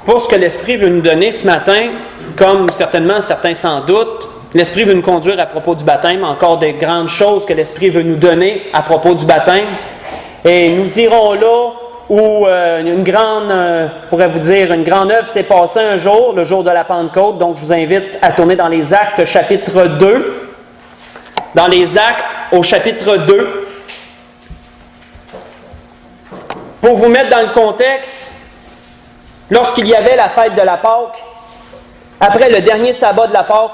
pour ce que l'Esprit veut nous donner ce matin, comme certainement certains s'en doutent. L'Esprit veut nous conduire à propos du baptême, encore des grandes choses que l'Esprit veut nous donner à propos du baptême. Et nous irons là où une grande œuvre s'est passée un jour, le jour de la Pentecôte. Donc, je vous invite à tourner dans les Actes, chapitre 2. Dans les Actes, au chapitre 2. Pour vous mettre dans le contexte, lorsqu'il y avait la fête de la Pâque, après le dernier sabbat de la Pâque,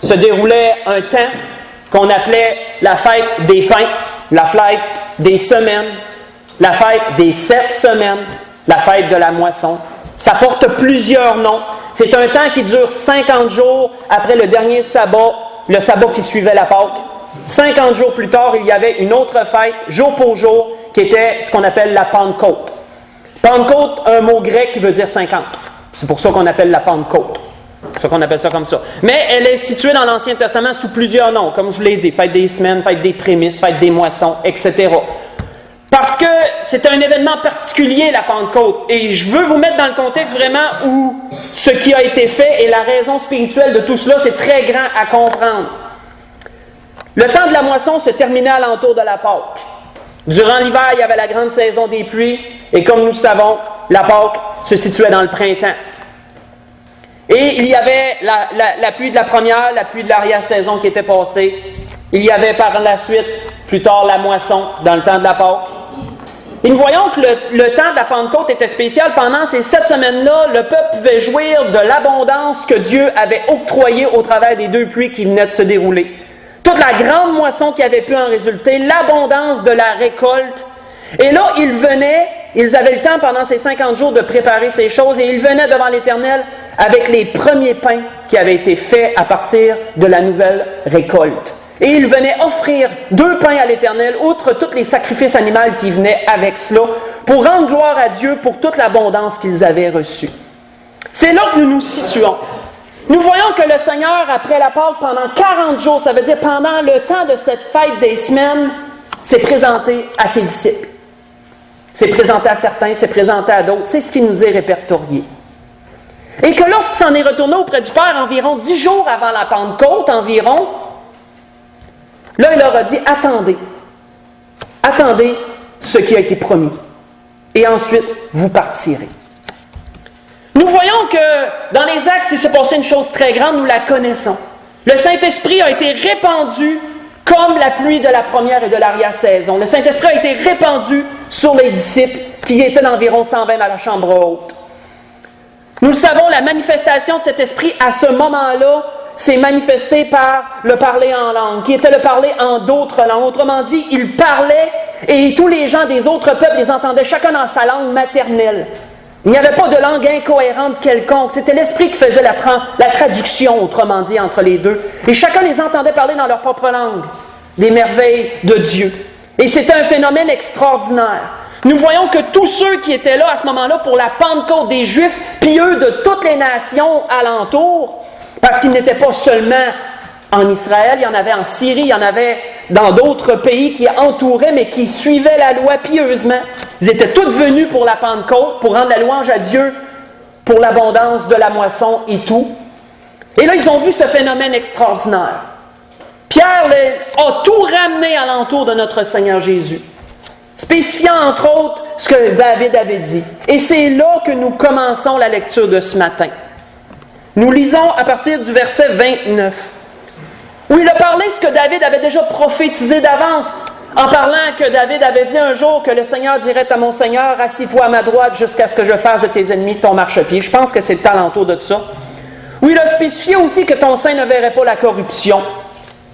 se déroulait un temps qu'on appelait la fête des pains, la fête des semaines, la fête des 7 semaines, la fête de la moisson. Ça porte plusieurs noms. C'est un temps qui dure 50 jours après le dernier sabbat, le sabbat qui suivait la Pâque. 50 jours plus tard, il y avait une autre fête, jour pour jour, qui était ce qu'on appelle la Pentecôte. Pentecôte, un mot grec qui veut dire 50. C'est pour ça qu'on appelle la Pentecôte. C'est pour ça qu'on appelle ça comme ça. Mais elle est située dans l'Ancien Testament sous plusieurs noms, comme je vous l'ai dit, fête des semaines, fête des prémices, fête des moissons, etc. Parce que c'est un événement particulier, la Pentecôte. Et je veux vous mettre dans le contexte vraiment où ce qui a été fait et la raison spirituelle de tout cela, c'est très grand à comprendre. Le temps de la moisson se terminait à l'entour de la Pâque. Durant l'hiver, il y avait la grande saison des pluies, et comme nous le savons, la Pâque se situait dans le printemps. Et il y avait la pluie de la première, la pluie de l'arrière-saison qui était passée. Il y avait par la suite, plus tard, la moisson dans le temps de la Pâque. Et nous voyons que le temps de la Pentecôte était spécial. Pendant ces 7 semaines-là, le peuple pouvait jouir de l'abondance que Dieu avait octroyée au travers des 2 pluies qui venaient de se dérouler. Toute la grande moisson qui avait pu en résulter, l'abondance de la récolte. Et là, ils avaient le temps pendant ces 50 jours de préparer ces choses, et ils venaient devant l'Éternel avec les premiers pains qui avaient été faits à partir de la nouvelle récolte. Et ils venaient offrir 2 pains à l'Éternel, outre tous les sacrifices animaux qui venaient avec cela, pour rendre gloire à Dieu pour toute l'abondance qu'ils avaient reçue. C'est là que nous nous situons. Nous voyons que le Seigneur, après la Pâque, pendant 40 jours, ça veut dire pendant le temps de cette fête des semaines, s'est présenté à ses disciples. S'est présenté à certains, s'est présenté à d'autres. C'est ce qui nous est répertorié. Et que lorsqu'il s'en est retourné auprès du Père, environ 10 jours avant la Pentecôte, environ, là, il leur a dit, attendez ce qui a été promis. Et ensuite, vous partirez. Nous voyons que dans les Actes, il s'est passé une chose très grande, nous la connaissons. Le Saint-Esprit a été répandu comme la pluie de la première et de l'arrière-saison. Le Saint-Esprit a été répandu sur les disciples qui étaient d'environ 120 dans la chambre haute. Nous le savons, la manifestation de cet esprit à ce moment-là s'est manifestée par le parler en langue, qui était le parler en d'autres langues. Autrement dit, il parlait et tous les gens des autres peuples les entendaient chacun dans sa langue maternelle. Il n'y avait pas de langue incohérente quelconque. C'était l'Esprit qui faisait la traduction, autrement dit, entre les deux. Et chacun les entendait parler dans leur propre langue, des merveilles de Dieu. Et c'était un phénomène extraordinaire. Nous voyons que tous ceux qui étaient là à ce moment-là pour la Pentecôte des Juifs, puis eux de toutes les nations alentours, parce qu'ils n'étaient pas seulement en Israël, il y en avait en Syrie, il y en avait dans d'autres pays qui entouraient, mais qui suivaient la loi pieusement. Ils étaient tous venus pour la Pentecôte, pour rendre la louange à Dieu, pour l'abondance de la moisson et tout. Et là, ils ont vu ce phénomène extraordinaire. Pierre a tout ramené alentour de notre Seigneur Jésus, spécifiant entre autres ce que David avait dit. Et c'est là que nous commençons la lecture de ce matin. Nous lisons à partir du verset 29, où il a parlé ce que David avait déjà prophétisé d'avance, en parlant que David avait dit un jour que le Seigneur dirait à mon Seigneur, « Assis-toi à ma droite jusqu'à ce que je fasse de tes ennemis ton marchepied. » Je pense que c'est le alentour de ça. Où il a spécifié aussi que ton sein ne verrait pas la corruption,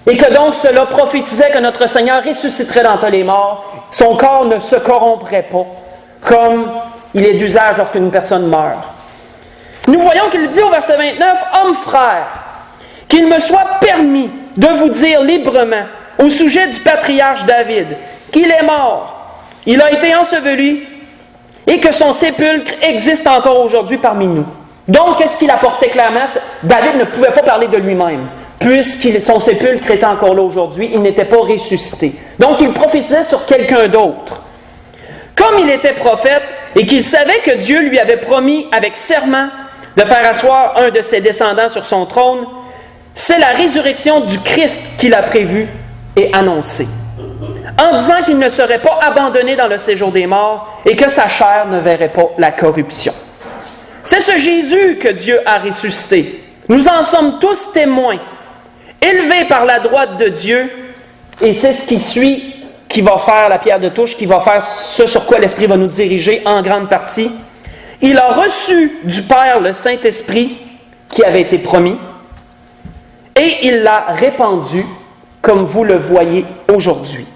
et que donc cela prophétisait que notre Seigneur ressusciterait d'entre les morts, son corps ne se corromprait pas, comme il est d'usage lorsqu'une personne meurt. Nous voyons qu'il dit au verset 29, « Hommes frères, qu'il me soit permis de vous dire librement au sujet du patriarche David, qu'il est mort, il a été enseveli et que son sépulcre existe encore aujourd'hui parmi nous. » Donc, qu'est-ce qu'il apportait clairement? David ne pouvait pas parler de lui-même, puisque son sépulcre était encore là aujourd'hui, il n'était pas ressuscité. Donc, il prophétisait sur quelqu'un d'autre. Comme il était prophète, et qu'il savait que Dieu lui avait promis avec serment de faire asseoir un de ses descendants sur son trône, c'est la résurrection du Christ qu'il a prévue et annoncée, en disant qu'il ne serait pas abandonné dans le séjour des morts et que sa chair ne verrait pas la corruption. C'est ce Jésus que Dieu a ressuscité. Nous en sommes tous témoins, élevés par la droite de Dieu, et c'est ce qui suit qui va faire la pierre de touche, qui va faire ce sur quoi l'Esprit va nous diriger en grande partie. Il a reçu du Père le Saint-Esprit qui avait été promis, et il l'a répandu comme vous le voyez aujourd'hui.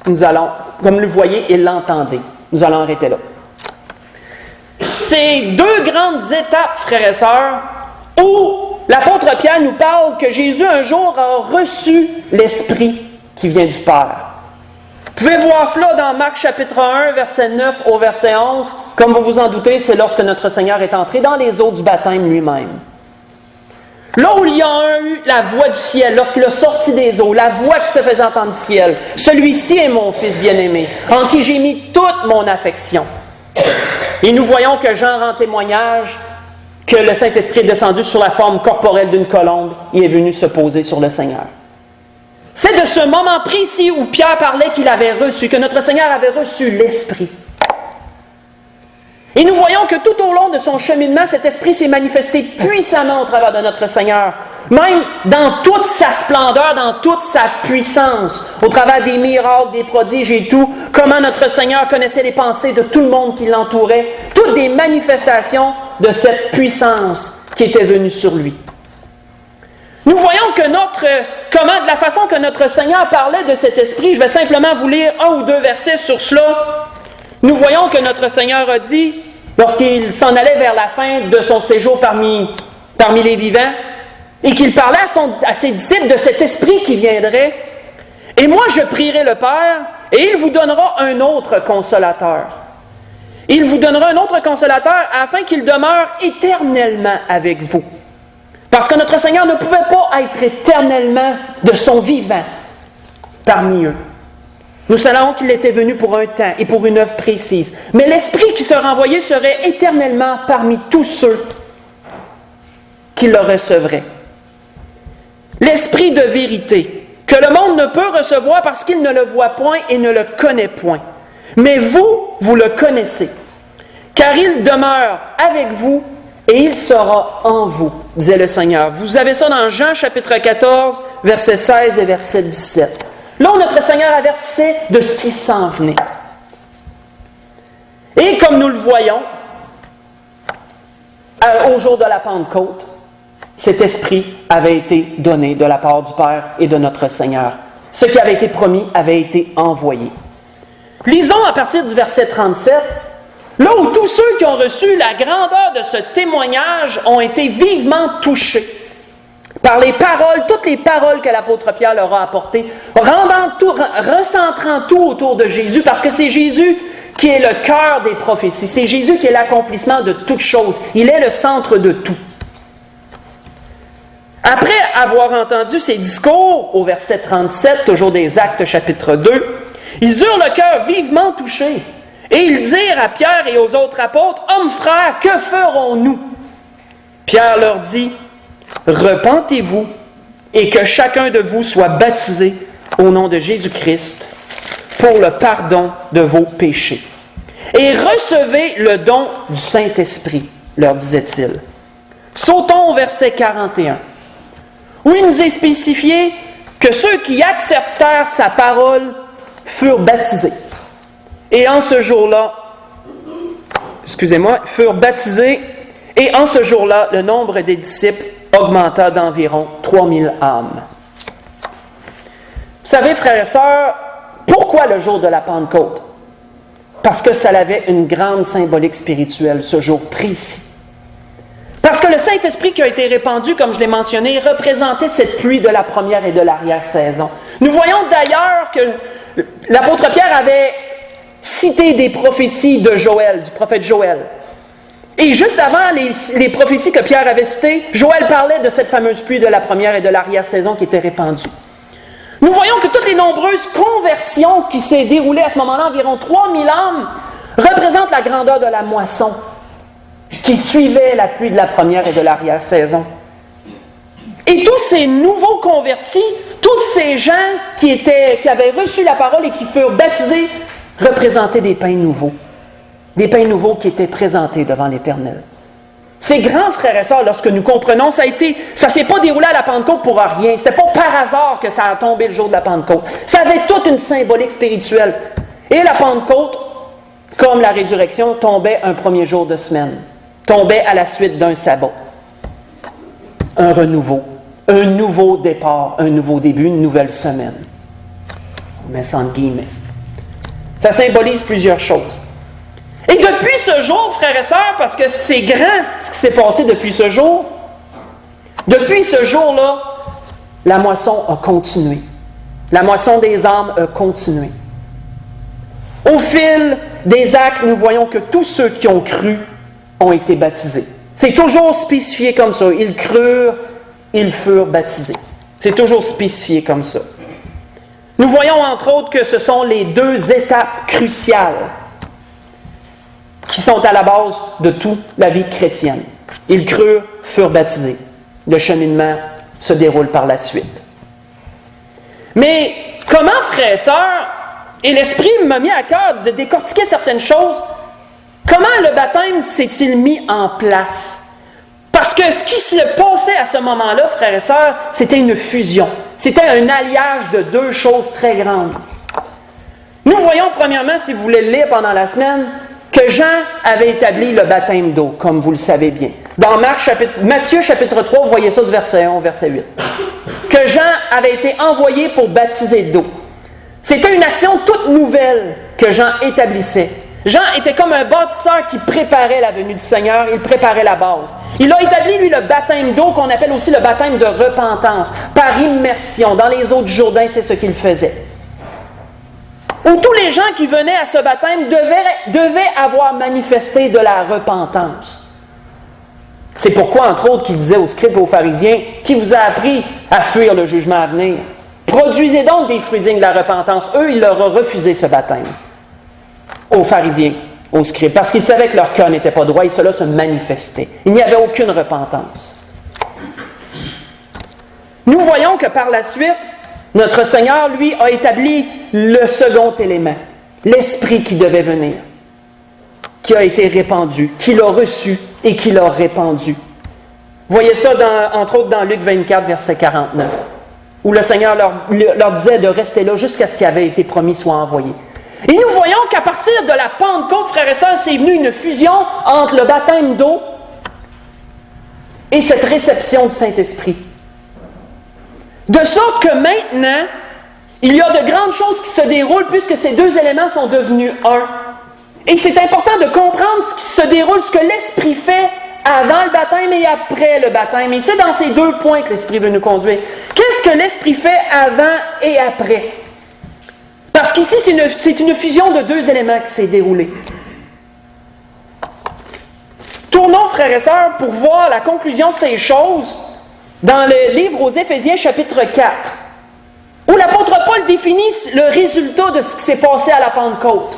Nous allons, comme vous le voyez et l'entendez. Nous allons arrêter là. C'est deux grandes étapes, frères et sœurs, où l'apôtre Pierre nous parle que Jésus un jour a reçu l'Esprit qui vient du Père. Vous pouvez voir cela dans Marc chapitre 1, verset 9 au verset 11. Comme vous vous en doutez, c'est lorsque notre Seigneur est entré dans les eaux du baptême lui-même. Là où il y a eu la voix du ciel, lorsqu'il a sorti des eaux, la voix qui se faisait entendre du ciel, celui-ci est mon Fils bien-aimé, en qui j'ai mis toute mon affection. Et nous voyons que Jean rend témoignage que le Saint-Esprit est descendu sur la forme corporelle d'une colombe et est venu se poser sur le Seigneur. C'est de ce moment précis où Pierre parlait qu'il avait reçu, que notre Seigneur avait reçu l'Esprit. Et nous voyons que tout au long de son cheminement, cet Esprit s'est manifesté puissamment au travers de notre Seigneur, même dans toute sa splendeur, dans toute sa puissance, au travers des miracles, des prodiges et tout, comment notre Seigneur connaissait les pensées de tout le monde qui l'entourait, toutes des manifestations de cette puissance qui était venue sur lui. Nous voyons que de la façon que notre Seigneur parlait de cet Esprit, je vais simplement vous lire un ou deux versets sur cela. Nous voyons que notre Seigneur a dit, lorsqu'il s'en allait vers la fin de son séjour parmi les vivants, et qu'il parlait à ses disciples de cet Esprit qui viendrait, « Et moi je prierai le Père, et il vous donnera un autre consolateur. Il vous donnera un autre consolateur afin qu'il demeure éternellement avec vous. » Parce que notre Seigneur ne pouvait pas être éternellement de son vivant parmi eux. Nous savons qu'il était venu pour un temps et pour une œuvre précise. Mais l'Esprit qui sera envoyé serait éternellement parmi tous ceux qui le recevraient. L'Esprit de vérité, que le monde ne peut recevoir parce qu'il ne le voit point et ne le connaît point. Mais vous le connaissez, car il demeure avec vous et il sera en vous, disait le Seigneur. Vous avez ça dans Jean chapitre 14, versets 16 et verset 17. Là où notre Seigneur avertissait de ce qui s'en venait. Et comme nous le voyons, au jour de la Pentecôte, cet Esprit avait été donné de la part du Père et de notre Seigneur. Ce qui avait été promis avait été envoyé. Lisons à partir du verset 37, là où tous ceux qui ont reçu la grandeur de ce témoignage ont été vivement touchés par les paroles, toutes les paroles que l'apôtre Pierre leur a apportées, recentrant tout autour de Jésus, parce que c'est Jésus qui est le cœur des prophéties, c'est Jésus qui est l'accomplissement de toutes choses, il est le centre de tout. Après avoir entendu ces discours, au verset 37, toujours des Actes chapitre 2, ils eurent le cœur vivement touché, et ils dirent à Pierre et aux autres apôtres, « Hommes frères, que ferons-nous » Pierre leur dit, « Repentez-vous et que chacun de vous soit baptisé au nom de Jésus-Christ pour le pardon de vos péchés. Et recevez le don du Saint-Esprit, leur disait-il. » Sautons au verset 41, où il nous est spécifié que ceux qui acceptèrent sa parole furent baptisés. Et en ce jour-là, furent baptisés, et en ce jour-là, le nombre des disciples augmenta d'environ 3000 âmes. Vous savez, frères et sœurs, pourquoi le jour de la Pentecôte? Parce que ça avait une grande symbolique spirituelle, ce jour précis. Parce que le Saint-Esprit qui a été répandu, comme je l'ai mentionné, représentait cette pluie de la première et de l'arrière-saison. Nous voyons d'ailleurs que l'apôtre Pierre avait cité des prophéties de Joël, du prophète Joël. Et juste avant les prophéties que Pierre avait citées, Joël parlait de cette fameuse pluie de la première et de l'arrière-saison qui était répandue. Nous voyons que toutes les nombreuses conversions qui s'est déroulées à ce moment-là, environ 3000 âmes, représente la grandeur de la moisson qui suivait la pluie de la première et de l'arrière-saison. Et tous ces nouveaux convertis, tous ces gens qui avaient reçu la parole et qui furent baptisés, représentaient des pains nouveaux. Des pains nouveaux qui étaient présentés devant l'Éternel. C'est grand, frères et sœurs, lorsque nous comprenons, ça ne s'est pas déroulé à la Pentecôte pour rien. Ce n'était pas par hasard que ça a tombé le jour de la Pentecôte. Ça avait toute une symbolique spirituelle. Et la Pentecôte, comme la résurrection, tombait un premier jour de semaine. Tombait à la suite d'un sabbat. Un renouveau. Un nouveau départ, un nouveau début, une nouvelle semaine. Mais sans guillemets. Ça symbolise plusieurs choses. Et depuis ce jour, frères et sœurs, parce que c'est grand ce qui s'est passé depuis ce jour, depuis ce jour-là, la moisson a continué. La moisson des âmes a continué. Au fil des actes, nous voyons que tous ceux qui ont cru ont été baptisés. C'est toujours spécifié comme ça. Ils crurent, ils furent baptisés. C'est toujours spécifié comme ça. Nous voyons entre autres que ce sont les deux étapes cruciales qui sont à la base de toute la vie chrétienne. Ils crurent, furent baptisés. Le cheminement se déroule par la suite. Mais comment, frères et sœurs, et l'Esprit m'a mis à cœur de décortiquer certaines choses, comment le baptême s'est-il mis en place? Parce que ce qui se passait à ce moment-là, frères et sœurs, c'était une fusion. C'était un alliage de deux choses très grandes. Nous voyons premièrement, si vous voulez le lire pendant la semaine, que Jean avait établi le baptême d'eau, comme vous le savez bien. Dans Matthieu chapitre 3, vous voyez ça du verset 1 au verset 8. Que Jean avait été envoyé pour baptiser d'eau. C'était une action toute nouvelle que Jean établissait. Jean était comme un bâtisseur qui préparait la venue du Seigneur, il préparait la base. Il a établi, lui, le baptême d'eau qu'on appelle aussi le baptême de repentance, par immersion. Dans les eaux du Jourdain, c'est ce qu'il faisait. Où tous les gens qui venaient à ce baptême devaient avoir manifesté de la repentance. C'est pourquoi, entre autres, qu'il disait aux scribes et aux pharisiens, qui vous a appris à fuir le jugement à venir. Produisez donc des fruits dignes de la repentance. Eux, il leur a refusé ce baptême. Aux pharisiens, aux scribes, parce qu'ils savaient que leur cœur n'était pas droit et cela se manifestait. Il n'y avait aucune repentance. Nous voyons que par la suite, notre Seigneur, lui, a établi le second élément, l'Esprit qui devait venir, qui a été répandu, qu'il a reçu et qu'il a répandu. Voyez ça, entre autres, dans Luc 24, verset 49, où le Seigneur leur disait de rester là jusqu'à ce qu'il avait été promis soit envoyé. Et nous voyons qu'à partir de la Pentecôte, frères et sœurs, c'est venu une fusion entre le baptême d'eau et cette réception du Saint-Esprit. De sorte que maintenant, il y a de grandes choses qui se déroulent puisque ces deux éléments sont devenus un. Et c'est important de comprendre ce qui se déroule, ce que l'Esprit fait avant le baptême et après le baptême. Et c'est dans ces deux points que l'Esprit veut nous conduire. Qu'est-ce que l'Esprit fait avant et après? Parce qu'ici, c'est une fusion de deux éléments qui s'est déroulée. Tournons, frères et sœurs, pour voir la conclusion de ces choses dans le livre aux Éphésiens, chapitre 4, où l'apôtre Paul définit le résultat de ce qui s'est passé à la Pentecôte.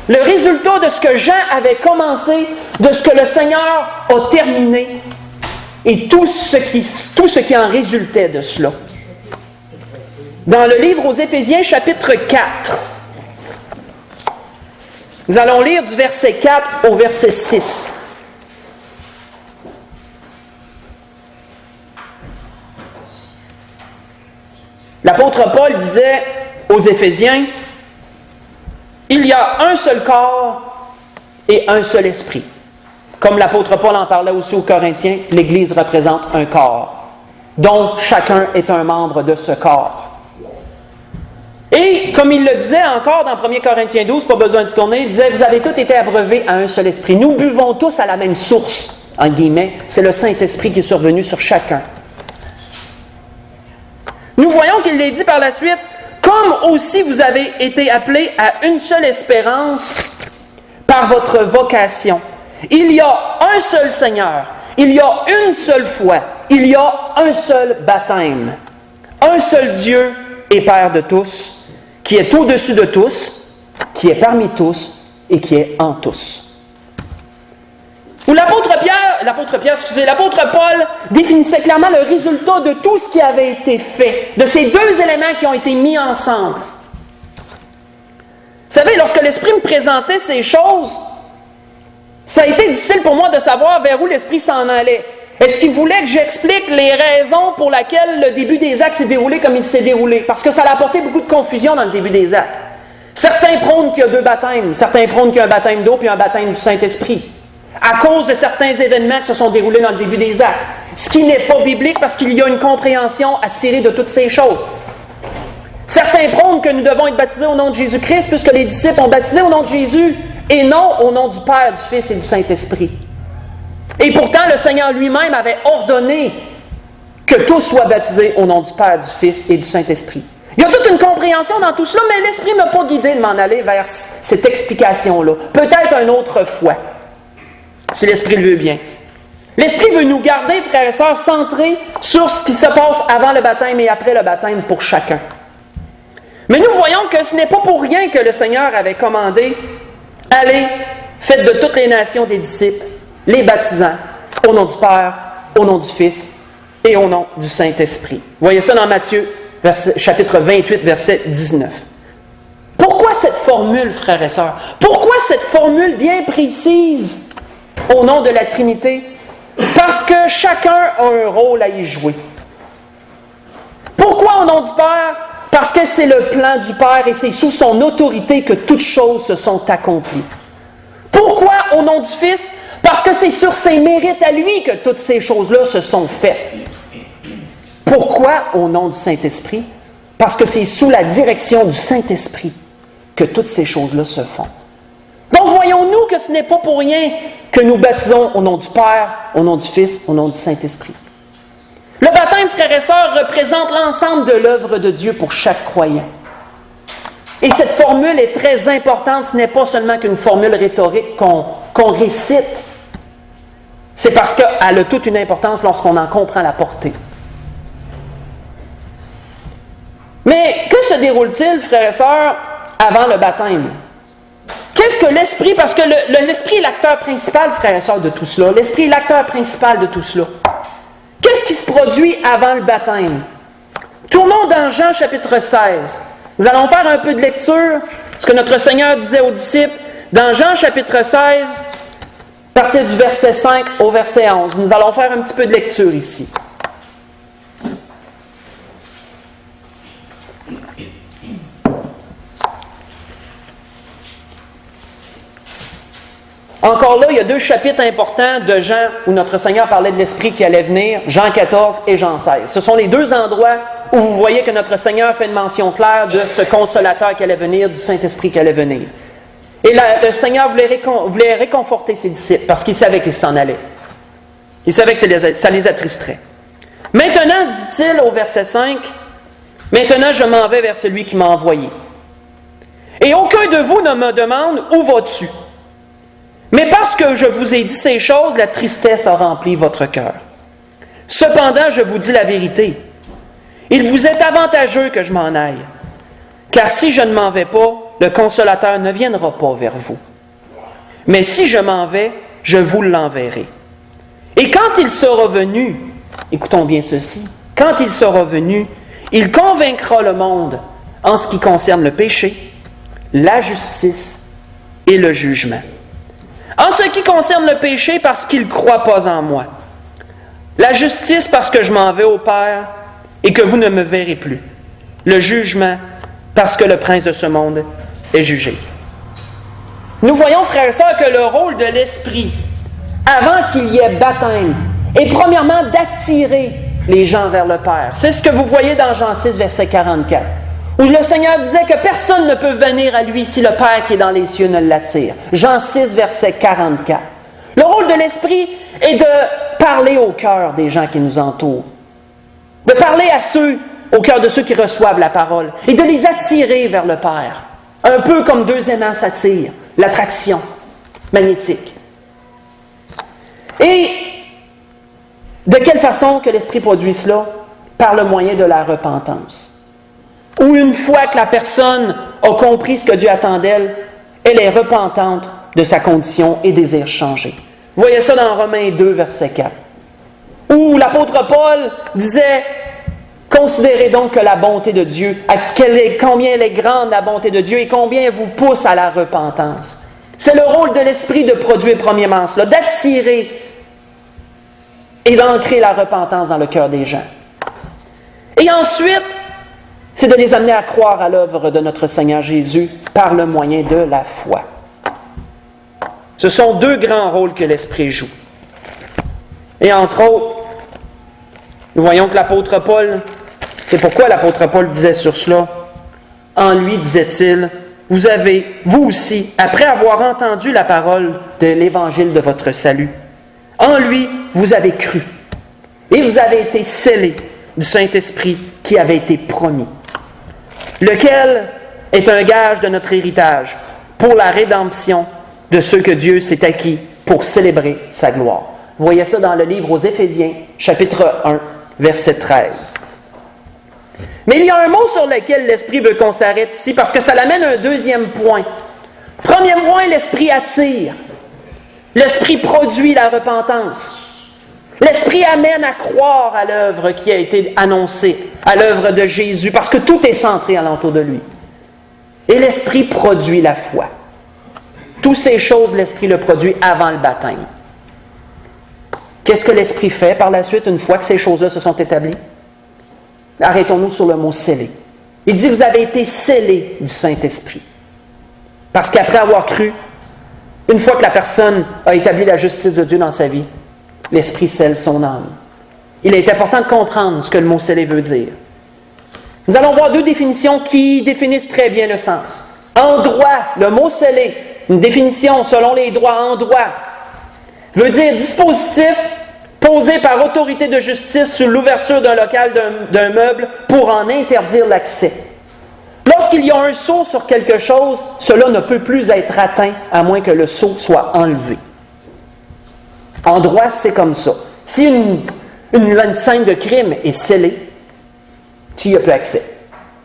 Le résultat de ce que Jean avait commencé, de ce que le Seigneur a terminé, et tout ce qui en résultait de cela. Dans le livre aux Éphésiens, chapitre 4, nous allons lire du verset 4 au verset 6. L'apôtre Paul disait aux Éphésiens, « Il y a un seul corps et un seul esprit. » Comme l'apôtre Paul en parlait aussi aux Corinthiens, l'Église représente un corps, dont chacun est un membre de ce corps. Et comme il le disait encore dans 1 Corinthiens 12, pas besoin de tourner, il disait, « Vous avez tous été abreuvés à un seul esprit. Nous buvons tous à la même source. » En guillemets, c'est le Saint-Esprit qui est survenu sur chacun. Nous voyons qu'il est dit par la suite, « Comme aussi vous avez été appelés à une seule espérance par votre vocation. Il y a un seul Seigneur, il y a une seule foi, il y a un seul baptême, un seul Dieu et Père de tous, qui est au-dessus de tous, qui est parmi tous et qui est est en tous. Où l'apôtre Paul définissait clairement le résultat de tout ce qui avait été fait, de ces deux éléments qui ont été mis ensemble. Vous savez, lorsque l'Esprit me présentait ces choses, ça a été difficile pour moi de savoir vers où l'Esprit s'en allait. Est-ce qu'il voulait que j'explique les raisons pour lesquelles le début des actes s'est déroulé comme il s'est déroulé? Parce que ça a apporté beaucoup de confusion dans le début des actes. Certains prônent qu'il y a deux baptêmes. Certains prônent qu'il y a un baptême d'eau puis un baptême du Saint-Esprit. À cause de certains événements qui se sont déroulés dans le début des actes. Ce qui n'est pas biblique parce qu'il y a une compréhension à tirer de toutes ces choses. Certains prônent que nous devons être baptisés au nom de Jésus-Christ puisque les disciples ont baptisé au nom de Jésus et non au nom du Père, du Fils et du Saint-Esprit. Et pourtant, le Seigneur lui-même avait ordonné que tous soient baptisés au nom du Père, du Fils et du Saint-Esprit. Il y a toute une compréhension dans tout cela, mais l'Esprit ne m'a pas guidé de m'en aller vers cette explication-là. Peut-être une autre fois, si l'Esprit le veut bien. L'Esprit veut nous garder, frères et sœurs, centrés sur ce qui se passe avant le baptême et après le baptême pour chacun. Mais nous voyons que ce n'est pas pour rien que le Seigneur avait commandé « Allez, faites de toutes les nations des disciples, les baptisant au nom du Père, au nom du Fils et au nom du Saint-Esprit. » Vous voyez ça dans Matthieu, chapitre 28, verset 19. Pourquoi cette formule, frères et sœurs? Pourquoi cette formule bien précise au nom de la Trinité? Parce que chacun a un rôle à y jouer. Pourquoi au nom du Père? Parce que c'est le plan du Père et c'est sous son autorité que toutes choses se sont accomplies. Pourquoi au nom du Fils? Parce que c'est sur ses mérites à lui que toutes ces choses-là se sont faites. Pourquoi au nom du Saint-Esprit? Parce que c'est sous la direction du Saint-Esprit que toutes ces choses-là se font. Donc voyons-nous que ce n'est pas pour rien que nous baptisons au nom du Père, au nom du Fils, au nom du Saint-Esprit. Le baptême, frères et sœurs, représente l'ensemble de l'œuvre de Dieu pour chaque croyant. Et cette formule est très importante, ce n'est pas seulement qu'une formule rhétorique qu'on récite. C'est parce qu'elle a toute une importance lorsqu'on en comprend la portée. Mais que se déroule-t-il, frères et sœurs, avant le baptême? Qu'est-ce que l'Esprit, parce que l'Esprit est l'acteur principal, frères et sœurs, de tout cela. L'Esprit est l'acteur principal de tout cela. Qu'est-ce qui se produit avant le baptême? Tournons dans Jean chapitre 16. Nous allons faire un peu de lecture, ce que notre Seigneur disait aux disciples, dans Jean chapitre 16, à partir du verset 5 au verset 11. Nous allons faire un petit peu de lecture ici. Encore là, il y a deux chapitres importants de Jean où notre Seigneur parlait de l'Esprit qui allait venir, Jean 14 et Jean 16. Ce sont les deux endroits où vous voyez que notre Seigneur fait une mention claire de ce consolateur qui allait venir, du Saint-Esprit qui allait venir. Et là, le Seigneur voulait réconforter ses disciples parce qu'il savait qu'ils s'en allaient. Il savait que ça les attristerait. Maintenant, dit-il au verset 5, « Maintenant je m'en vais vers celui qui m'a envoyé. Et aucun de vous ne me demande où vas-tu. Mais parce que je vous ai dit ces choses, la tristesse a rempli votre cœur. Cependant, je vous dis la vérité. Il vous est avantageux que je m'en aille. Car si je ne m'en vais pas, le Consolateur ne viendra pas vers vous. Mais si je m'en vais, je vous l'enverrai. Et quand il sera venu, écoutons bien ceci, quand il sera venu, il convaincra le monde en ce qui concerne le péché, la justice et le jugement. En ce qui concerne le péché, parce qu'il ne croit pas en moi. La justice, parce que je m'en vais au Père et que vous ne me verrez plus. Le jugement, parce que le prince de ce monde est jugé. Nous voyons, frères et sœurs, que le rôle de l'Esprit, avant qu'il y ait baptême, est premièrement d'attirer les gens vers le Père. C'est ce que vous voyez dans Jean 6, verset 44. Où le Seigneur disait que personne ne peut venir à lui si le Père qui est dans les cieux ne l'attire. Jean 6, verset 44. Le rôle de l'Esprit est de parler au cœur des gens qui nous entourent. De parler au cœur de ceux qui reçoivent la parole. Et de les attirer vers le Père. Un peu comme deux aimants s'attirent. L'attraction magnétique. Et de quelle façon que l'Esprit produit cela? Par le moyen de la repentance. Ou une fois que la personne a compris ce que Dieu attend d'elle, elle est repentante de sa condition et désire changer. Vous voyez ça dans Romains 2, verset 4, où l'apôtre Paul disait « Considérez donc que la bonté de Dieu, combien elle est grande la bonté de Dieu et combien elle vous pousse à la repentance. » C'est le rôle de l'Esprit de produire premièrement cela, d'attirer et d'ancrer la repentance dans le cœur des gens. Et ensuite, c'est de les amener à croire à l'œuvre de notre Seigneur Jésus par le moyen de la foi. Ce sont deux grands rôles que l'Esprit joue. Et entre autres, nous voyons que l'apôtre Paul, c'est pourquoi l'apôtre Paul disait sur cela, en lui, disait-il, vous avez, vous aussi, après avoir entendu la parole de l'évangile de votre salut, en lui, vous avez cru, et vous avez été scellés du Saint-Esprit qui avait été promis, lequel est un gage de notre héritage pour la rédemption de ceux que Dieu s'est acquis pour célébrer sa gloire. Vous voyez ça dans le livre aux Éphésiens, chapitre 1, verset 13. Mais il y a un mot sur lequel l'Esprit veut qu'on s'arrête ici, parce que ça l'amène à un deuxième point. Premier point, l'Esprit attire. L'Esprit produit la repentance. L'Esprit amène à croire à l'œuvre qui a été annoncée, à l'œuvre de Jésus, parce que tout est centré alentour de lui. Et l'Esprit produit la foi. Toutes ces choses, l'Esprit le produit avant le baptême. Qu'est-ce que l'Esprit fait par la suite, une fois que ces choses-là se sont établies? Arrêtons-nous sur le mot « scellé ». Il dit « Vous avez été scellés du Saint-Esprit ». Parce qu'après avoir cru, une fois que la personne a établi la justice de Dieu dans sa vie, l'Esprit scelle son âme. Il est important de comprendre ce que le mot « scellé » veut dire. Nous allons voir deux définitions qui définissent très bien le sens. En droit, le mot « scellé », une définition selon les droits en droit, veut dire dispositif posé par autorité de justice sur l'ouverture d'un local, d'un meuble, pour en interdire l'accès. Lorsqu'il y a un sceau sur quelque chose, cela ne peut plus être atteint à moins que le sceau soit enlevé. En droit, c'est comme ça. Si une scène de crime est scellée, tu n'y as plus accès,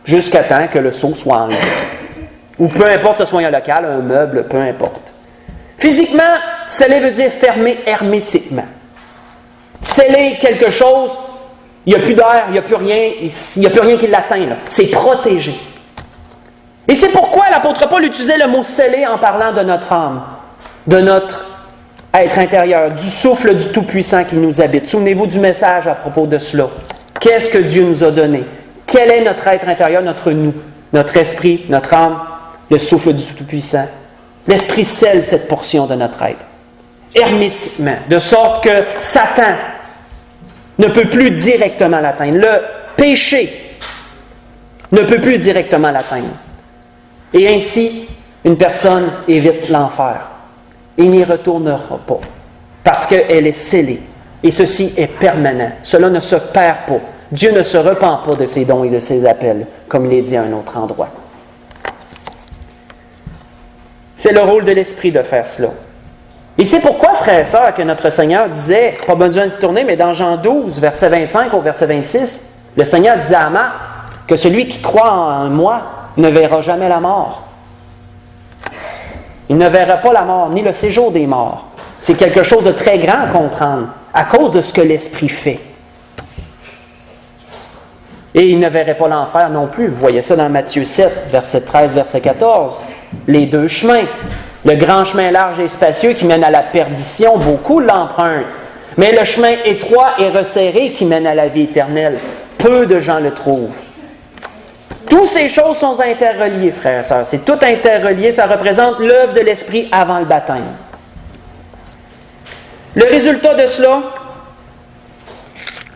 jusqu'à temps que le sceau soit enlevé. Ou peu importe, ce soit un local, un meuble, peu importe. Physiquement, sceller veut dire fermer hermétiquement. Sceller quelque chose, il n'y a plus d'air, il n'y a plus rien, il n'y a plus rien qui l'atteint. Là. C'est protégé. Et c'est pourquoi l'apôtre Paul utilisait le mot sceller en parlant de notre âme, de notre être intérieur, du souffle du Tout-Puissant qui nous habite. Souvenez-vous du message à propos de cela. Qu'est-ce que Dieu nous a donné? Quel est notre être intérieur, notre nous, notre esprit, notre âme, le souffle du Tout-Puissant? L'Esprit scelle cette portion de notre être, hermétiquement, de sorte que Satan ne peut plus directement l'atteindre. Le péché ne peut plus directement l'atteindre. Et ainsi, une personne évite l'enfer. Il n'y retournera pas, parce qu'elle est scellée. Et ceci est permanent. Cela ne se perd pas. Dieu ne se repent pas de ses dons et de ses appels, comme il est dit à un autre endroit. C'est le rôle de l'Esprit de faire cela. Et c'est pourquoi, frères et sœurs, que notre Seigneur disait, pas besoin de se tourner, mais dans Jean 12, verset 25 au verset 26, le Seigneur disait à Marthe que celui qui croit en moi ne verra jamais la mort. Il ne verra pas la mort, ni le séjour des morts. C'est quelque chose de très grand à comprendre, à cause de ce que l'Esprit fait. Et il ne verrait pas l'enfer non plus. Vous voyez ça dans Matthieu 7, verset 13, verset 14. Les deux chemins. Le grand chemin large et spacieux qui mène à la perdition, beaucoup l'empruntent. Mais le chemin étroit et resserré qui mène à la vie éternelle, peu de gens le trouvent. Toutes ces choses sont interreliées, frères et sœurs. C'est tout interrelié. Ça représente l'œuvre de l'Esprit avant le baptême. Le résultat de cela,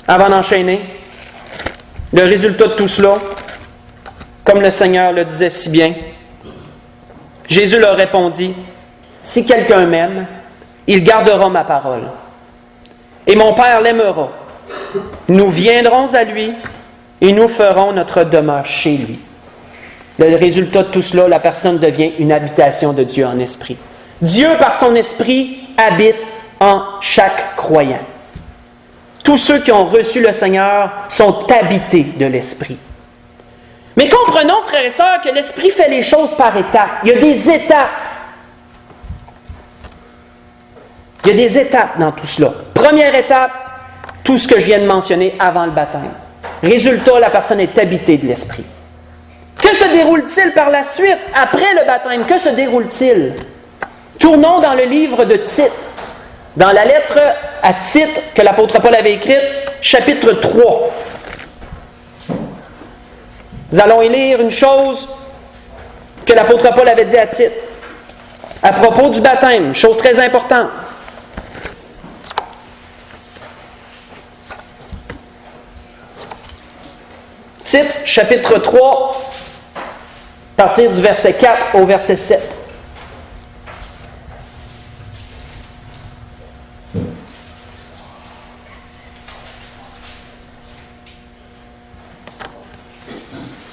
avant d'enchaîner, le résultat de tout cela, comme le Seigneur le disait si bien, Jésus leur répondit, « Si quelqu'un m'aime, il gardera ma parole. Et mon Père l'aimera. Nous viendrons à lui et nous ferons notre demeure chez lui. » Le résultat de tout cela, la personne devient une habitation de Dieu en esprit. Dieu, par son esprit, habite en chaque croyant. Tous ceux qui ont reçu le Seigneur sont habités de l'Esprit. Mais comprenons, frères et sœurs, que l'Esprit fait les choses par étapes. Il y a des étapes. Il y a des étapes dans tout cela. Première étape, tout ce que je viens de mentionner avant le baptême. Résultat, la personne est habitée de l'Esprit. Que se déroule-t-il par la suite, après le baptême? Que se déroule-t-il? Tournons dans le livre de Tite, dans la lettre à Tite que l'apôtre Paul avait écrite, chapitre 3. Nous allons y lire une chose que l'apôtre Paul avait dit à Tite, à propos du baptême, chose très importante. Tite, chapitre 3, à partir du verset 4 au verset 7.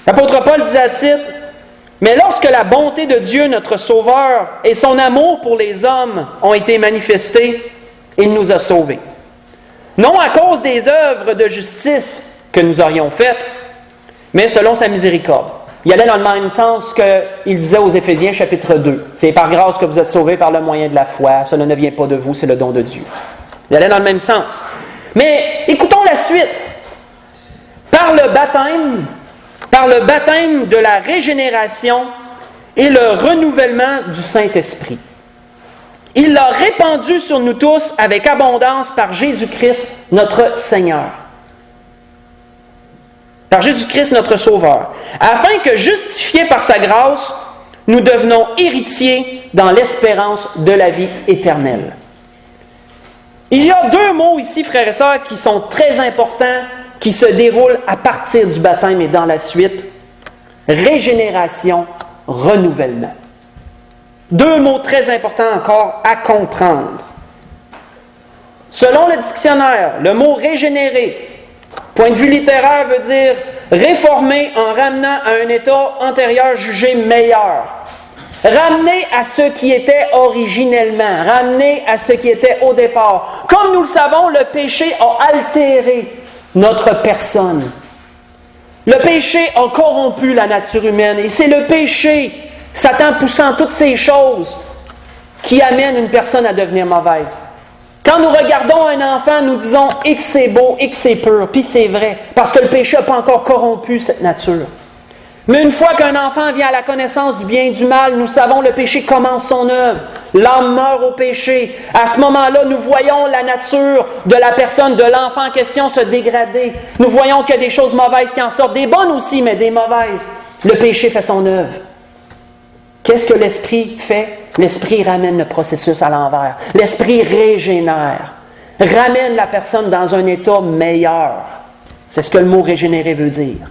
L'apôtre Paul dit à Tite, « Mais lorsque la bonté de Dieu, notre Sauveur, et son amour pour les hommes ont été manifestés, il nous a sauvés. Non à cause des œuvres de justice que nous aurions faites, mais selon sa miséricorde. » Il allait dans le même sens qu'il disait aux Éphésiens, chapitre 2. « C'est par grâce que vous êtes sauvés par le moyen de la foi. Cela ne vient pas de vous, c'est le don de Dieu. » Il allait dans le même sens. Mais écoutons la suite. Par le baptême de la régénération et le renouvellement du Saint-Esprit. Il l'a répandu sur nous tous avec abondance par Jésus-Christ, notre Seigneur. Par Jésus-Christ, notre Sauveur. Afin que, justifiés par sa grâce, nous devenons héritiers dans l'espérance de la vie éternelle. Il y a deux mots ici, frères et sœurs, qui sont très importants, qui se déroulent à partir du baptême et dans la suite. Régénération, renouvellement. Deux mots très importants encore à comprendre. Selon le dictionnaire, le mot « régénérer », point de vue littéraire, veut dire « réformer en ramenant à un état antérieur jugé meilleur ». Ramener à ce qui était originellement, ramener à ce qui était au départ. Comme nous le savons, le péché a altéré notre personne. Le péché a corrompu la nature humaine et c'est le péché, Satan poussant toutes ces choses, qui amène une personne à devenir mauvaise. Quand nous regardons un enfant, nous disons « X c'est beau, X c'est pur », puis c'est vrai, parce que le péché n'a pas encore corrompu cette nature. Mais une fois qu'un enfant vient à la connaissance du bien et du mal, nous savons le péché commence son œuvre. L'âme meurt au péché. À ce moment-là, nous voyons la nature de la personne, de l'enfant en question se dégrader. Nous voyons qu'il y a des choses mauvaises qui en sortent, des bonnes aussi, mais des mauvaises. Le péché fait son œuvre. Qu'est-ce que l'Esprit fait? L'Esprit ramène le processus à l'envers. L'Esprit régénère. Ramène la personne dans un état meilleur. C'est ce que le mot « régénérer » veut dire.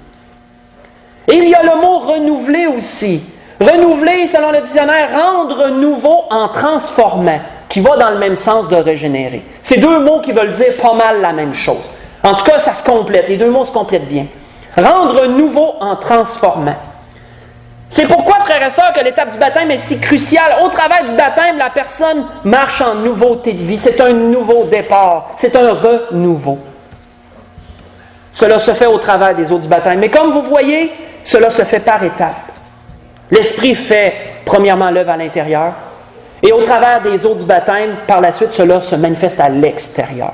Et il y a le mot « renouveler » aussi. Renouveler, selon le dictionnaire, rendre nouveau en transformant, qui va dans le même sens de régénérer. C'est deux mots qui veulent dire pas mal la même chose. En tout cas, ça se complète. Les deux mots se complètent bien. Rendre nouveau en transformant. C'est pourquoi, frères et sœurs, que l'étape du baptême est si cruciale. Au travers du baptême, la personne marche en nouveauté de vie. C'est un nouveau départ. C'est un renouveau. Cela se fait au travers des eaux du baptême. Mais comme vous voyez, cela se fait par étapes. L'Esprit fait, premièrement, l'œuvre à l'intérieur. Et au travers des eaux du baptême, par la suite, cela se manifeste à l'extérieur.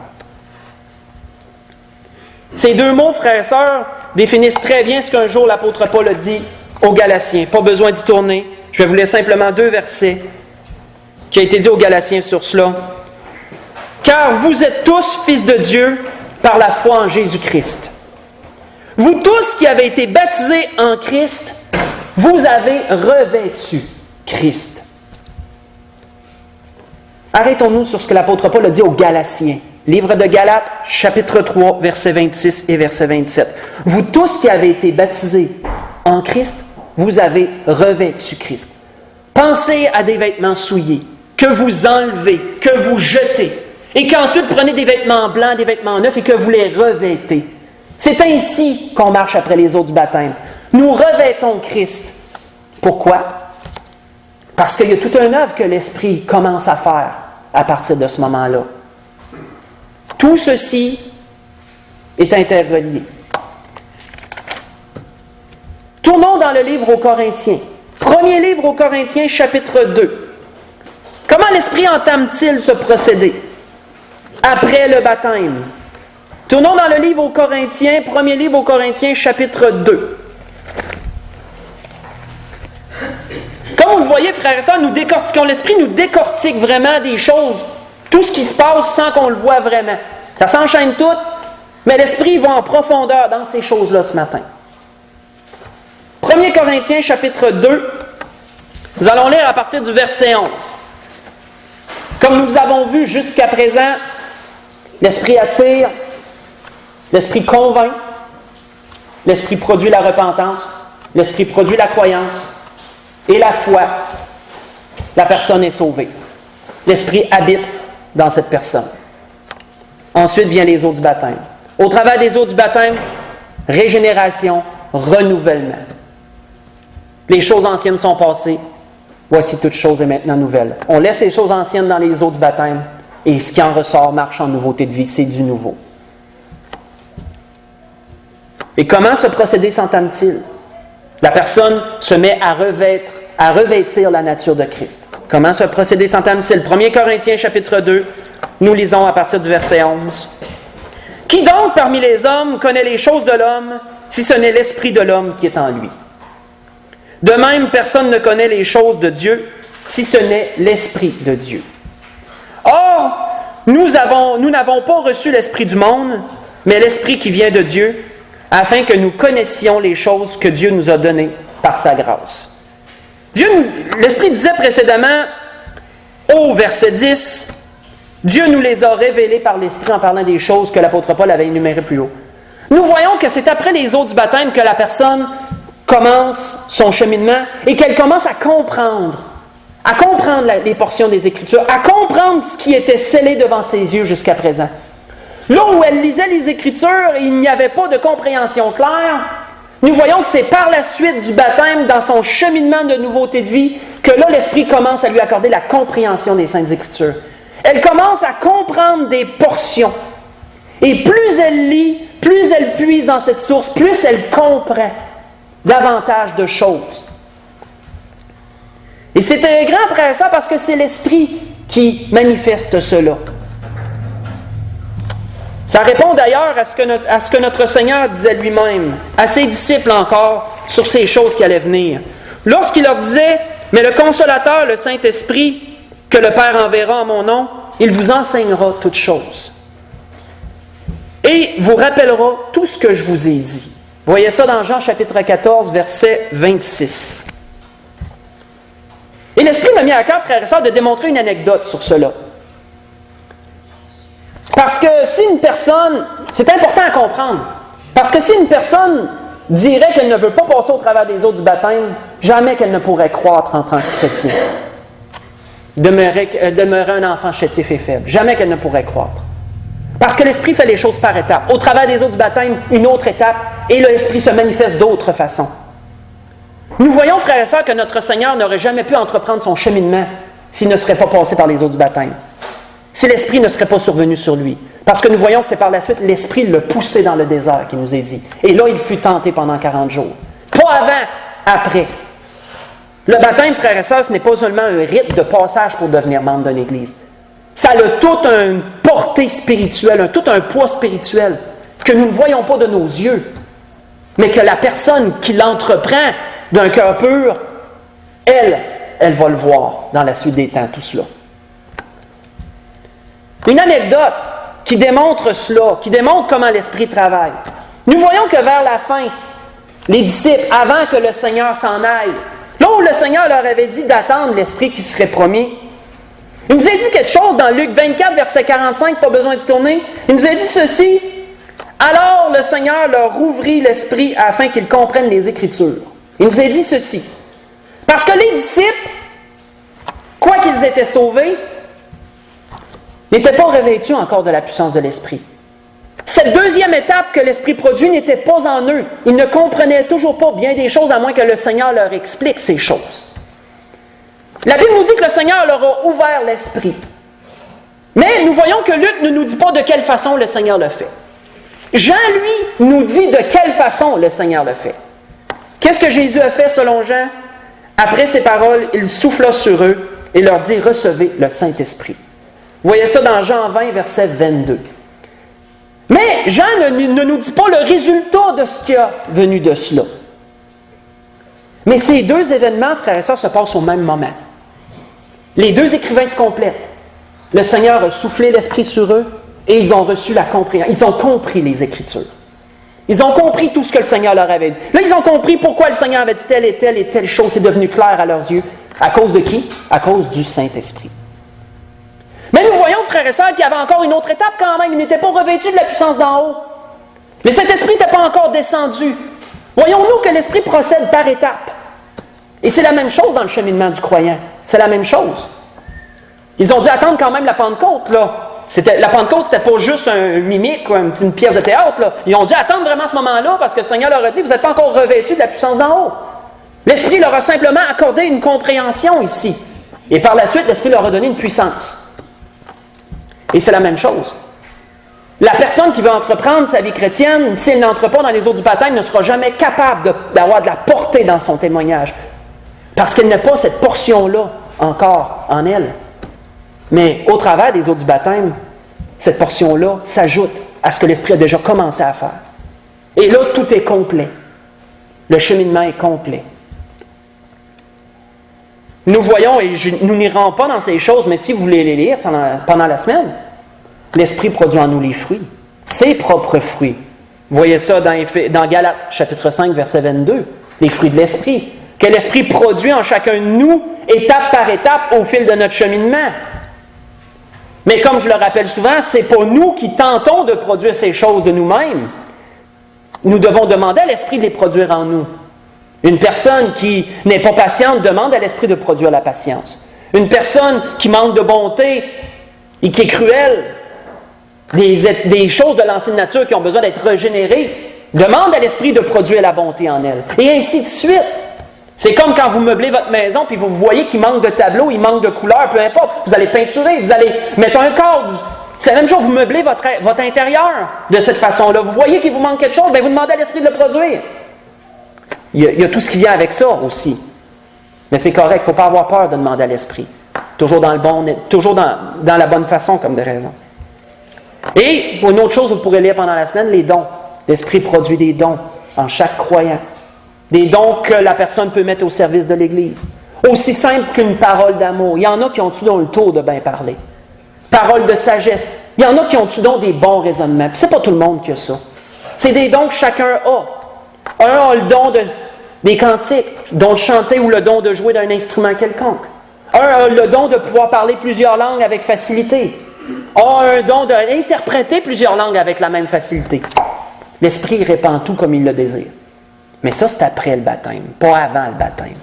Ces deux mots, frères et sœurs, définissent très bien ce qu'un jour l'apôtre Paul a dit aux Galatiens. Pas besoin d'y tourner. Je vais vous lire simplement deux versets qui a été dit aux Galatiens sur cela. « Car vous êtes tous fils de Dieu par la foi en Jésus-Christ. Vous tous qui avez été baptisés en Christ, vous avez revêtu Christ. » Arrêtons-nous sur ce que l'apôtre Paul a dit aux Galatiens. Livre de Galates, chapitre 3, versets 26 et verset 27. « Vous tous qui avez été baptisés en Christ, vous avez revêtu Christ. » Pensez à des vêtements souillés, que vous enlevez, que vous jetez, et qu'ensuite prenez des vêtements blancs, des vêtements neufs, et que vous les revêtez. C'est ainsi qu'on marche après les eaux du baptême. Nous revêtons Christ. Pourquoi? Parce qu'il y a toute une œuvre que l'Esprit commence à faire à partir de ce moment-là. Tout ceci est interrelié. Tournons dans le livre aux Corinthiens. Premier livre aux Corinthiens, chapitre 2. Comment l'Esprit entame-t-il ce procédé? Après le baptême. Tournons dans le livre aux Corinthiens, premier livre aux Corinthiens, chapitre 2. Comme vous le voyez, frères et sœurs, nous décortiquons. L'Esprit nous décortique vraiment des choses, tout ce qui se passe sans qu'on le voit vraiment. Ça s'enchaîne tout, mais l'Esprit va en profondeur dans ces choses-là ce matin. 1 Corinthiens, chapitre 2, nous allons lire à partir du verset 11. Comme nous avons vu jusqu'à présent, l'Esprit attire, l'Esprit convainc, l'Esprit produit la repentance, l'Esprit produit la croyance, et la foi, la personne est sauvée. L'Esprit habite dans cette personne. Ensuite vient les eaux du baptême. Au travers des eaux du baptême, régénération, renouvellement. Les choses anciennes sont passées, voici toute chose est maintenant nouvelle. On laisse les choses anciennes dans les eaux du baptême, et ce qui en ressort marche en nouveauté de vie, c'est du nouveau. Et comment ce procédé s'entame-t-il? La personne se met à revêtir la nature de Christ. Comment ce procédé s'entame-t-il? 1 Corinthiens chapitre 2, nous lisons à partir du verset 11. « Qui donc parmi les hommes connaît les choses de l'homme, si ce n'est l'esprit de l'homme qui est en lui? De même, personne ne connaît les choses de Dieu, si ce n'est l'esprit de Dieu. Or, nous n'avons pas reçu l'esprit du monde, mais l'esprit qui vient de Dieu, afin que nous connaissions les choses que Dieu nous a données par sa grâce. » L'Esprit disait précédemment, au verset 10, « Dieu nous les a révélées par l'Esprit en parlant des choses que l'apôtre Paul avait énumérées plus haut. » Nous voyons que c'est après les eaux du baptême que la personne commence son cheminement et qu'elle commence à comprendre les portions des Écritures, à comprendre ce qui était scellé devant ses yeux jusqu'à présent. Là où elle lisait les Écritures et il n'y avait pas de compréhension claire, nous voyons que c'est par la suite du baptême, dans son cheminement de nouveauté de vie, que là, l'Esprit commence à lui accorder la compréhension des Saintes Écritures. Elle commence à comprendre des portions. Et plus elle lit, plus elle puise dans cette source, plus elle comprend davantage de choses. Et c'est un grand après ça parce que c'est l'Esprit qui manifeste cela. Ça répond d'ailleurs à ce que notre Seigneur disait lui-même, à ses disciples encore, sur ces choses qui allaient venir. Lorsqu'il leur disait, « Mais le Consolateur, le Saint-Esprit, que le Père enverra en mon nom, il vous enseignera toutes choses. Et vous rappellera tout ce que je vous ai dit. » Vous voyez ça dans Jean chapitre 14, verset 26. Et l'Esprit m'a mis à cœur, frères et sœurs, de démontrer une anecdote sur cela. Parce que si une personne, c'est important à comprendre, parce que si une personne dirait qu'elle ne veut pas passer au travers des eaux du baptême, jamais qu'elle ne pourrait croître en tant que chrétien. Demeurer un enfant chétif et faible. Jamais qu'elle ne pourrait croître. Parce que l'Esprit fait les choses par étapes. Au travers des eaux du baptême, une autre étape, et l'Esprit se manifeste d'autres façons. Nous voyons, frères et sœurs, que notre Seigneur n'aurait jamais pu entreprendre son cheminement s'il ne serait pas passé par les eaux du baptême. Si l'Esprit ne serait pas survenu sur lui. Parce que nous voyons que c'est par la suite l'Esprit l'a poussé dans le désert, qui nous est dit. Et là, il fut tenté pendant 40 jours. Pas avant, après. Le baptême, frères et sœurs, ce n'est pas seulement un rite de passage pour devenir membre d'une Église. Ça a toute une portée spirituelle, tout un poids spirituel que nous ne voyons pas de nos yeux, mais que la personne qui l'entreprend d'un cœur pur, elle va le voir dans la suite des temps, tout cela. Une anecdote qui démontre cela, qui démontre comment l'Esprit travaille. Nous voyons que vers la fin, les disciples, avant que le Seigneur s'en aille, là où le Seigneur leur avait dit d'attendre l'Esprit qui serait promis, il nous a dit quelque chose dans Luc 24, verset 45, pas besoin d'y tourner. Il nous a dit ceci, « Alors le Seigneur leur ouvrit l'Esprit afin qu'ils comprennent les Écritures. » Il nous a dit ceci, parce que les disciples, quoiqu'ils étaient sauvés, n'étaient pas revêtus encore de la puissance de l'Esprit. Cette deuxième étape que l'Esprit produit n'était pas en eux. Ils ne comprenaient toujours pas bien des choses, à moins que le Seigneur leur explique ces choses. La Bible nous dit que le Seigneur leur a ouvert l'Esprit. Mais nous voyons que Luc ne nous dit pas de quelle façon le Seigneur le fait. Jean, lui, nous dit de quelle façon le Seigneur le fait. Qu'est-ce que Jésus a fait selon Jean? Après ces paroles, il souffla sur eux et leur dit, recevez le Saint-Esprit. Vous voyez ça dans Jean 20, verset 22. Mais Jean ne nous dit pas le résultat de ce qui est venu de cela. Mais ces deux événements, frères et sœurs, se passent au même moment. Les deux écrivains se complètent. Le Seigneur a soufflé l'Esprit sur eux et ils ont reçu la compréhension. Ils ont compris les Écritures. Ils ont compris tout ce que le Seigneur leur avait dit. Là, ils ont compris pourquoi le Seigneur avait dit telle et telle chose. C'est devenu clair à leurs yeux. À cause de qui? À cause du Saint-Esprit. Mais nous voyons, frères et sœurs, qu'il y avait encore une autre étape quand même. Ils n'étaient pas revêtus de la puissance d'en haut. Le Saint-Esprit n'était pas encore descendu. Voyons-nous que l'Esprit procède par étapes. Et c'est la même chose dans le cheminement du croyant. C'est la même chose. Ils ont dû attendre quand même la Pentecôte, là. La Pentecôte, c'était pas juste un mimique ou une pièce de théâtre, là. Ils ont dû attendre vraiment ce moment-là parce que le Seigneur leur a dit, vous n'êtes pas encore revêtus de la puissance d'en haut. L'Esprit leur a simplement accordé une compréhension ici. Et par la suite, l'Esprit leur a donné une puissance. Et c'est la même chose. La personne qui veut entreprendre sa vie chrétienne, s'il n'entre pas dans les eaux du baptême, ne sera jamais capable d'avoir de la portée dans son témoignage. Parce qu'elle n'a pas cette portion-là encore en elle. Mais au travers des eaux du baptême, cette portion-là s'ajoute à ce que l'Esprit a déjà commencé à faire. Et là, tout est complet. Le cheminement est complet. Nous voyons, et nous n'irons pas dans ces choses, mais si vous voulez les lire pendant la semaine, l'Esprit produit en nous les fruits, ses propres fruits. Vous voyez ça dans Galates, chapitre 5, verset 22, les fruits de l'Esprit, que l'Esprit produit en chacun de nous, étape par étape, au fil de notre cheminement. Mais comme je le rappelle souvent, ce n'est pas nous qui tentons de produire ces choses de nous-mêmes. Nous devons demander à l'Esprit de les produire en nous. Une personne qui n'est pas patiente demande à l'Esprit de produire la patience. Une personne qui manque de bonté et qui est cruelle, des choses de l'ancienne nature qui ont besoin d'être régénérées, demande à l'Esprit de produire la bonté en elle. Et ainsi de suite. C'est comme quand vous meublez votre maison puis vous voyez qu'il manque de tableaux, il manque de couleurs, peu importe. Vous allez peinturer, vous allez mettre un cadre. C'est la même chose, vous meublez votre intérieur de cette façon-là. Vous voyez qu'il vous manque quelque chose, bien vous demandez à l'Esprit de le produire. Il y a tout ce qui vient avec ça aussi. Mais c'est correct, il ne faut pas avoir peur de demander à l'Esprit. Toujours dans la bonne façon, comme des raisons. Et, une autre chose, vous pourrez lire pendant la semaine, les dons. L'Esprit produit des dons en chaque croyant. Des dons que la personne peut mettre au service de l'Église. Aussi simple qu'une parole d'amour. Il y en a qui ont-tu donc le tour de bien parler. Parole de sagesse. Il y en a qui ont-tu donc des bons raisonnements. Puis c'est pas tout le monde qui a ça. C'est des dons que chacun a. Un a le don des cantiques, le don de chanter ou le don de jouer d'un instrument quelconque. Un a le don de pouvoir parler plusieurs langues avec facilité. Un a un don d'interpréter plusieurs langues avec la même facilité. L'Esprit répand tout comme il le désire. Mais ça, c'est après le baptême, pas avant le baptême.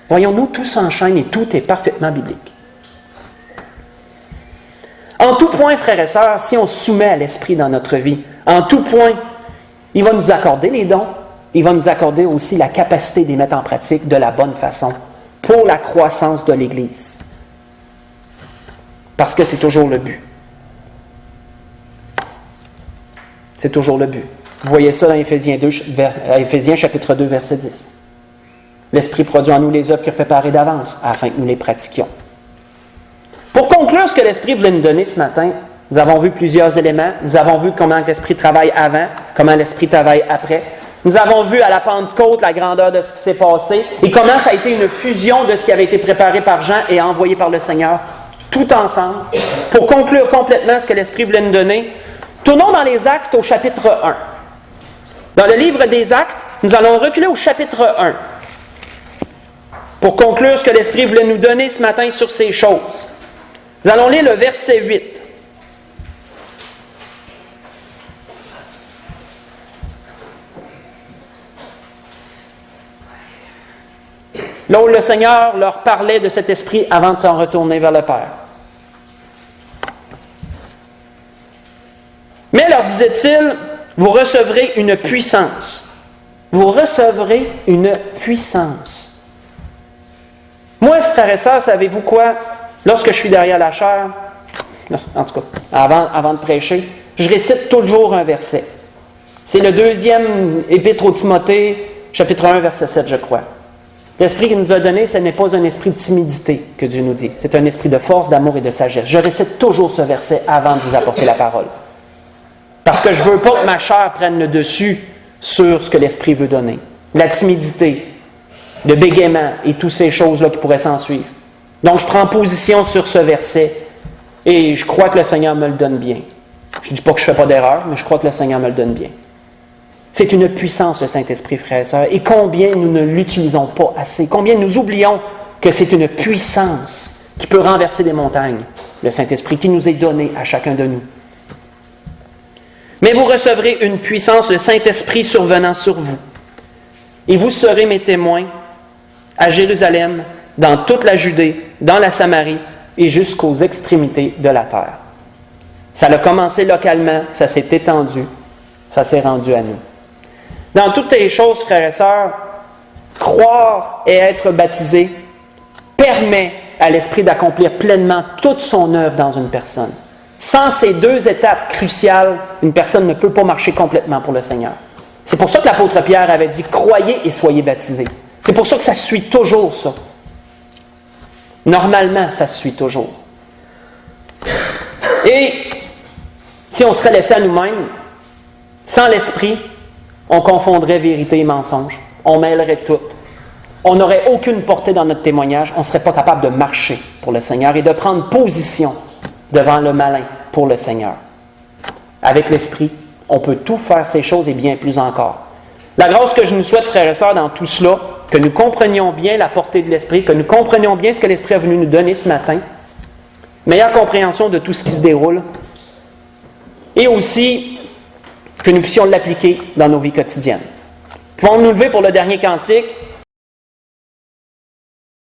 Voyons-nous, tout s'enchaîne et tout est parfaitement biblique. En tout point, frères et sœurs, si on se soumet à l'Esprit dans notre vie, en tout point, il va nous accorder les dons, il va nous accorder aussi la capacité de les mettre en pratique de la bonne façon pour la croissance de l'Église. Parce que c'est toujours le but. C'est toujours le but. Vous voyez ça dans Éphésiens chapitre 2, verset 10. L'Esprit produit en nous les œuvres qu'il a préparées d'avance, afin que nous les pratiquions. Pour conclure ce que l'Esprit voulait nous donner ce matin, nous avons vu plusieurs éléments. Nous avons vu comment l'Esprit travaille avant, comment l'Esprit travaille après. Nous avons vu à la Pentecôte la grandeur de ce qui s'est passé et comment ça a été une fusion de ce qui avait été préparé par Jean et envoyé par le Seigneur, tout ensemble. Pour conclure complètement ce que l'Esprit voulait nous donner, tournons dans les Actes au chapitre 1. Dans le livre des Actes, nous allons reculer au chapitre 1 pour conclure ce que l'Esprit voulait nous donner ce matin sur ces choses. Nous allons lire le verset 8. Là où le Seigneur leur parlait de cet esprit avant de s'en retourner vers le Père. Mais leur disait-il, vous recevrez une puissance. Vous recevrez une puissance. Moi, frères et sœurs, savez-vous quoi? Lorsque je suis derrière la chaire, en tout cas, avant de prêcher, je récite toujours un verset. C'est le 2e épître aux Timothée, chapitre 1, verset 7, je crois. L'esprit qu'il nous a donné, ce n'est pas un esprit de timidité que Dieu nous dit. C'est un esprit de force, d'amour et de sagesse. Je récite toujours ce verset avant de vous apporter la parole. Parce que je ne veux pas que ma chair prenne le dessus sur ce que l'esprit veut donner. La timidité, le bégaiement et toutes ces choses-là qui pourraient s'en suivre. Donc, je prends position sur ce verset et je crois que le Seigneur me le donne bien. Je ne dis pas que je ne fais pas d'erreur, mais je crois que le Seigneur me le donne bien. C'est une puissance, le Saint-Esprit, frères et sœurs, et combien nous ne l'utilisons pas assez, combien nous oublions que c'est une puissance qui peut renverser des montagnes, le Saint-Esprit, qui nous est donné à chacun de nous. Mais vous recevrez une puissance, le Saint-Esprit survenant sur vous, et vous serez mes témoins à Jérusalem, dans toute la Judée, dans la Samarie et jusqu'aux extrémités de la terre. Ça a commencé localement, ça s'est étendu, ça s'est rendu à nous. Dans toutes les choses, frères et sœurs, croire et être baptisé permet à l'Esprit d'accomplir pleinement toute son œuvre dans une personne. Sans ces deux étapes cruciales, une personne ne peut pas marcher complètement pour le Seigneur. C'est pour ça que l'apôtre Pierre avait dit « Croyez et soyez baptisés ». C'est pour ça que ça suit toujours ça. Normalement, ça suit toujours. Et si on serait laissé à nous-mêmes, sans l'Esprit, on confondrait vérité et mensonge. On mêlerait tout. On n'aurait aucune portée dans notre témoignage. On ne serait pas capable de marcher pour le Seigneur et de prendre position devant le malin pour le Seigneur. Avec l'Esprit, on peut tout faire ces choses et bien plus encore. La grâce que je nous souhaite, frères et sœurs, dans tout cela, que nous comprenions bien la portée de l'Esprit, que nous comprenions bien ce que l'Esprit a venu nous donner ce matin, meilleure compréhension de tout ce qui se déroule, et aussi que nous puissions l'appliquer dans nos vies quotidiennes. Pouvons-nous nous lever pour le dernier cantique?